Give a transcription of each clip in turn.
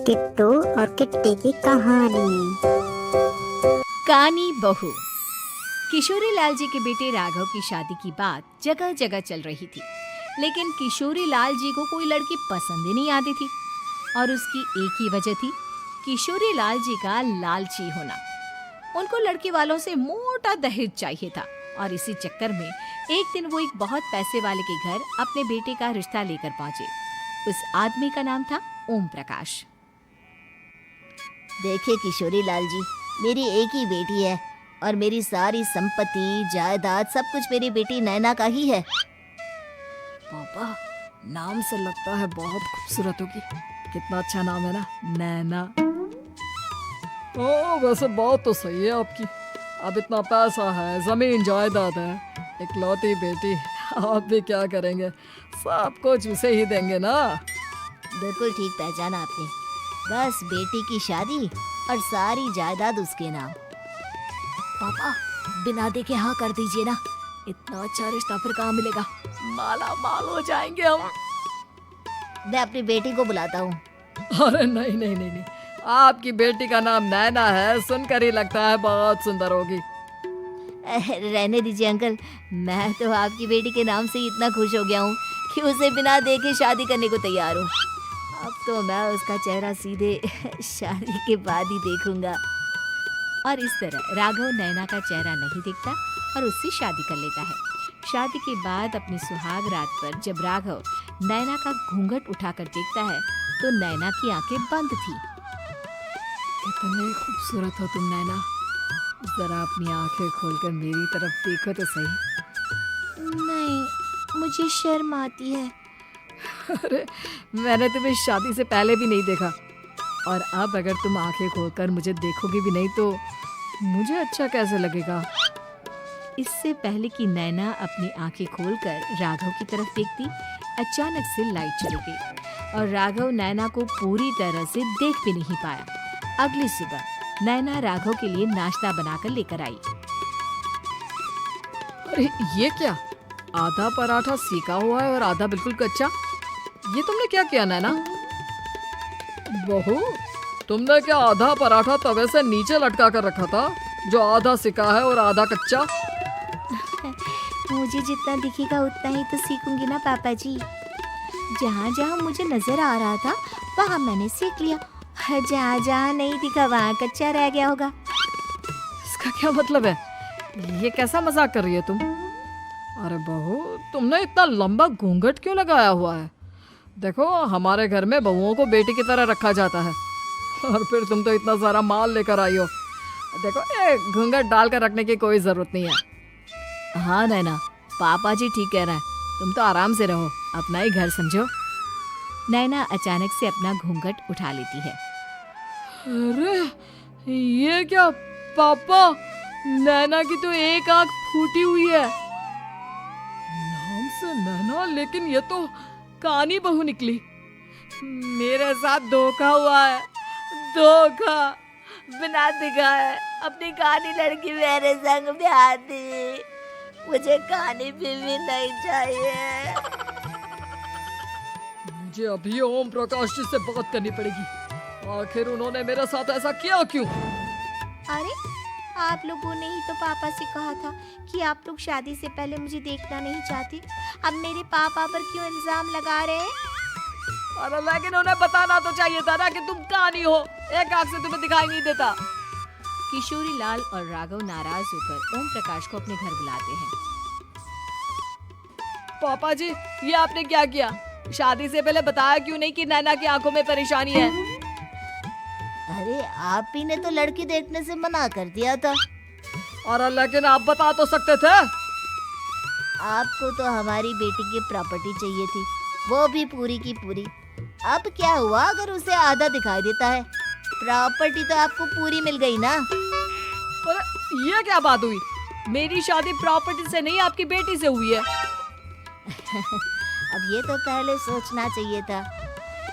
किट्टू और किट्टी की कहानी। कानी बहू। किशोरी लाल जी के बेटे राघव की शादी की बात जगह जगह चल रही थी, लेकिन किशोरी लाल जी को कोई लड़की पसंद ही नहीं आती थी। और उसकी एक ही वजह थी, किशोरी लाल जी का लालची होना। उनको लड़की वालों से मोटा दहेज चाहिए था और इसी चक्कर में एक दिन वो एक बहुत पैसे वाले के घर अपने बेटे का रिश्ता लेकर पहुंचे। उस आदमी का नाम था ओम प्रकाश। देखिए किशोरी लाल जी, मेरी एक ही बेटी है और मेरी सारी संपत्ति जायदाद सब कुछ मेरी बेटी नैना का ही है। पापा, नाम से लगता है बहुत खूबसूरत होगी। कितना अच्छा नाम है ना, नैना। ओ वैसे बात तो सही है आपकी। अब इतना पैसा है, जमीन जायदाद है, इकलौती बेटी, आप भी क्या करेंगे? सब कुछ उसे ही देंगे ना। बिल्कुल ठीक पहचाना आपने। बस बेटी की शादी और सारी जायदाद उसके नाम। पापा, बिना देखे हाँ कर दीजिए ना। इतना अच्छा रिश्ता फिर कहाँ मिलेगा? माला माल हो जाएंगे हम। मैं अपनी बेटी को बुलाता हूँ। अरे नहीं नहीं नहीं नहीं, आपकी बेटी का नाम नैना है, सुनकर ही लगता है बहुत सुंदर होगी। रहने दीजिए अंकल, मैं तो आपकी बेटी के नाम से ही इतना खुश हो गया हूँ कि उसे बिना देखे शादी करने को तैयार हूँ। अब तो मैं उसका चेहरा सीधे शादी के बाद ही देखूंगा। और इस तरह राघव नैना का चेहरा नहीं देखता और उससे शादी कर लेता है। शादी के बाद अपनी सुहाग रात पर जब राघव नैना का घूंघट उठाकर देखता है तो नैना की आंखें बंद थी। कितने खूबसूरत हो तुम नैना। जरा अपनी आंखें खोलकर मेरी तरफ देखो तो सही। नहीं, मुझे शर्म आती है। अरे, मैंने तुम्हें शादी से पहले भी नहीं देखा, और अब अगर तुम आंखें खोलकर मुझे देखोगी भी नहीं तो मुझे अच्छा कैसे लगेगा? इससे पहले कि नैना अपनी आंखें खोलकर राघव की तरफ देखती, अचानक से लाइट चली गई और राघव नैना को पूरी तरह से देख भी नहीं पाया। अगली सुबह नैना राघव के लिए नाश्ता बनाकर लेकर आई। अरे ये क्या? आधा पराठा सेका हुआ है और आधा बिल्कुल कच्चा। ये तुमने क्या किया नैना? बहू, तुमने क्या आधा पराठा तवे से नीचे लटका कर रखा था, जो आधा सेका है और आधा कच्चा? मुझे जितना दिखेगा उतना ही तो सीखूंगी ना पापा जी। जहाँ जहाँ मुझे नजर आ रहा था वहाँ मैंने सीख लिया, जहाँ जहाँ नहीं दिखा वहाँ कच्चा रह गया होगा। इसका क्या मतलब है? ये कैसा मजाक कर रही है तुम? अरे बहू, तुमने इतना लंबा घूंघट क्यों लगाया हुआ है? देखो, हमारे घर में बहुओं को बेटी की तरह रखा जाता है, और फिर तुम तो इतना सारा माल लेकर आई हो। देखो, घूंघट डाल कर रखने की कोई जरूरत नहीं है। हाँ नैना, पापा जी ठीक कह रहे हैं, तुम तो आराम से रहो, अपना ही घर समझो। नैना अचानक से अपना घूंघट उठा लेती है। अरे ये क्या पापा, नैना की तो एक आंख फूटी हुई है। नाम से नैना, लेकिन ये तो कानी बहू निकली। मेरे साथ धोखा हुआ है, धोखा। बिना दिखाए अपनी कानी लड़की मेरे संग ब्याह दी। मुझे कानी बीवी नहीं चाहिए। मुझे अभी ओम प्रकाश जी से बात करनी पड़ेगी। आखिर उन्होंने मेरे साथ ऐसा किया क्यों? अरे, आप लोगों ने ही तो पापा से कहा था कि आप लोग शादी से पहले मुझे देखना नहीं चाहते। अब मेरे पापा पर क्यों इल्जाम लगा रहे हैं? अरे लेकिन उन्हें बताना तो चाहिए था ना कि तुम कानी हो, एक आंख से तुम्हें दिखाई नहीं देता। किशोरी लाल और राघव नाराज होकर ओम प्रकाश को अपने घर बुलाते हैं। पापा जी, ये आपने क्या किया? शादी से पहले बताया क्यों नहीं कि नैना की आंखों में परेशानी है? अरे, आप ही ने तो लड़की देखने से मना कर दिया था। और लेकिन आप बता तो सकते थे। आपको तो हमारी बेटी की प्रॉपर्टी चाहिए थी, वो भी पूरी की पूरी। अब क्या हुआ अगर उसे आधा दिखाई देता है? प्रॉपर्टी तो आपको पूरी मिल गई ना। अरे ये क्या बात हुई? मेरी शादी प्रॉपर्टी से नहीं, आपकी बेटी से हुई है। अब ये तो पहले सोचना चाहिए था।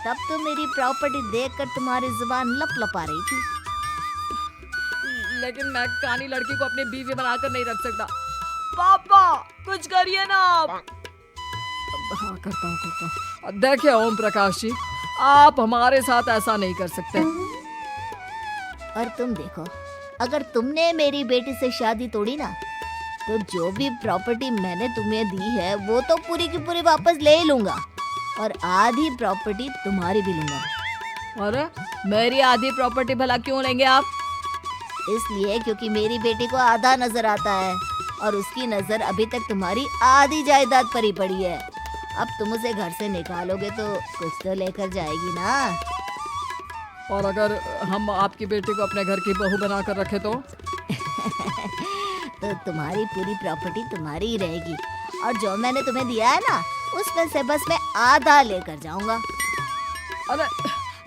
तब तो मेरी प्रॉपर्टी देखकर तुम्हारी जुबान लप-लपा रही थी। लेकिन मैं कानी लड़की को अपनी बीवी बनाकर नहीं रख सकता। पापा, कुछ करिए ना आप। हाँ, करता हूँ। देखिए ओम प्रकाश जी, आप हमारे साथ ऐसा नहीं कर सकते। और तुम देखो, अगर तुमने मेरी बेटी से शादी तोड़ी ना, तो जो भी प्रॉपर्टी मैंने तुम्हें दी है वो तो पूरी की पूरी वापस ले ही लूंगा, और आधी प्रॉपर्टी तुम्हारी भी लूंगा। अरे मेरी आधी प्रॉपर्टी भला क्यों लेंगे आप? इसलिए क्योंकि मेरी बेटी को आधा नजर आता है और उसकी नजर अभी तक तुम्हारी आधी जायदाद पर ही पड़ी है। अब तुम उसे घर से निकालोगे तो कुछ तो लेकर जाएगी ना। और अगर हम आपकी बेटी को अपने घर की बहू बना कर रखे तो तुम्हारी पूरी प्रॉपर्टी तुम्हारी ही रहेगी, और जो मैंने तुम्हें दिया है ना, उसमें से बस मैं आधा लेकर जाऊंगा। अरे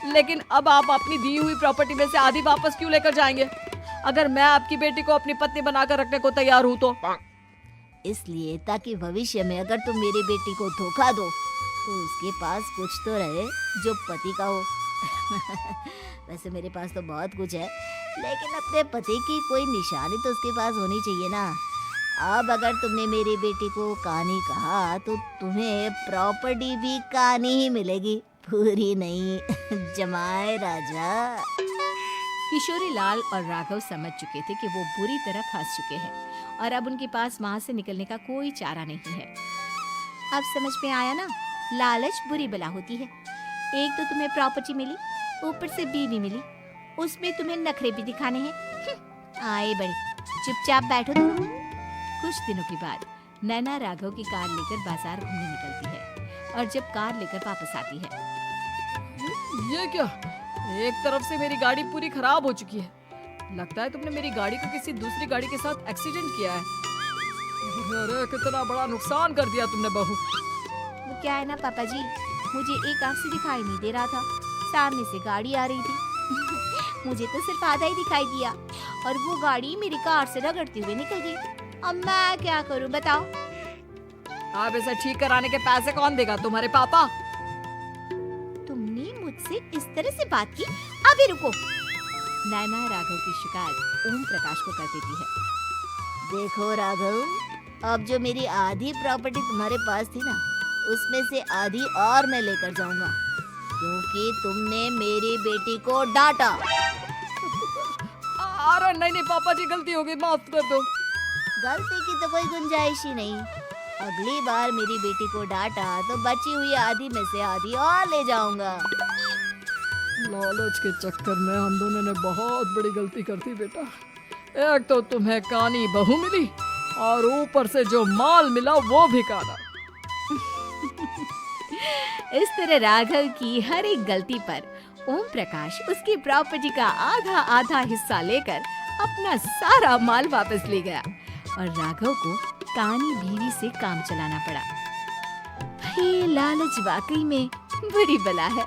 लेकिन अब आप अपनी दी हुई प्रॉपर्टी में से आधी वापस क्यों लेकर जाएंगे? अगर मैं आपकी बेटी को अपनी पत्नी बनाकर रखने को तैयार हूँ तो? इसलिए ताकि भविष्य में अगर तुम मेरी बेटी को धोखा दो तो उसके पास कुछ तो रहे जो पति का हो। वैसे मेरे पास तो बहुत कुछ है, लेकिन अपने पति की कोई निशानी तो उसके पास होनी चाहिए ना। अब अगर तुमने मेरी बेटी को कानी कहा तो तुम्हें प्रॉपर्टी भी कानी ही मिलेगी, पूरी नहीं। जमाए राजा। किशोरी लाल और राघव समझ चुके थे कि वो बुरी तरह फंस चुके हैं और अब उनके पास वहां से निकलने का कोई चारा नहीं है। अब समझ में आया ना, लालच बुरी बला होती है। एक तो तुम्हें प्रॉपर्टी मिली, ऊपर से बीवी मिली, उसमें तुम्हें नखरे भी दिखाने हैं। आए बड़े, चुपचाप बैठो तुम। कुछ दिनों के बाद नैना राघव की कार लेकर बाजार घूमने निकलती है और जब कार लेकर वापस आती है, ये क्या? एक तरफ से मेरी गाड़ी पूरी खराब हो चुकी है। लगता है तुमने मेरी गाड़ी को किसी दूसरी गाड़ी के साथ एक्सीडेंट किया है। अरे कितना बड़ा नुकसान कर दिया तुमने बहू। वो क्या है ना पापा जी, मुझे एक आंख से दिखाई नहीं दे रहा था, सामने से गाड़ी आ रही थी। मुझे तो सिर्फ आधा ही दिखाई दिया और वो गाड़ी मेरी कार से रगड़ते हुए निकल गई। अब मैं क्या करूं बताओ? आप इसे ठीक कराने के पैसे कौन देगा? तुम्हारे पापा? तुमने मुझसे इस तरह से बात की? अभी रुको। नैना राघव की शिकायत ओम प्रकाश को कर देती है। देखो राघव, अब जो मेरी आधी प्रॉपर्टी तुम्हारे पास थी ना, उसमें से आधी और मैं लेकर जाऊंगा, क्योंकि तुमने मेरी बेटी को डांटा। अरे नहीं पापा जी, गलती हो गई, माफ कर दो। गलती की तो कोई गुंजाइश ही नहीं। अगली बार मेरी बेटी को डांटा तो बची हुई आधी में से आधी और ले जाऊंगा। लालच के चक्कर में हम दोनों ने बहुत बड़ी गलती कर दी बेटा। एक तो तुम्हें कानी बहू मिली और ऊपर से जो माल मिला वो भी काना। इस तरह राघव की हर एक गलती पर ओम प्रकाश उसकी प्रॉपर्टी का आधा आधा हिस्सा लेकर अपना सारा माल वापस ले गया और राघव को कानी बीवी से काम चलाना पड़ा। भाई लालच वाकई में बुरी बला है।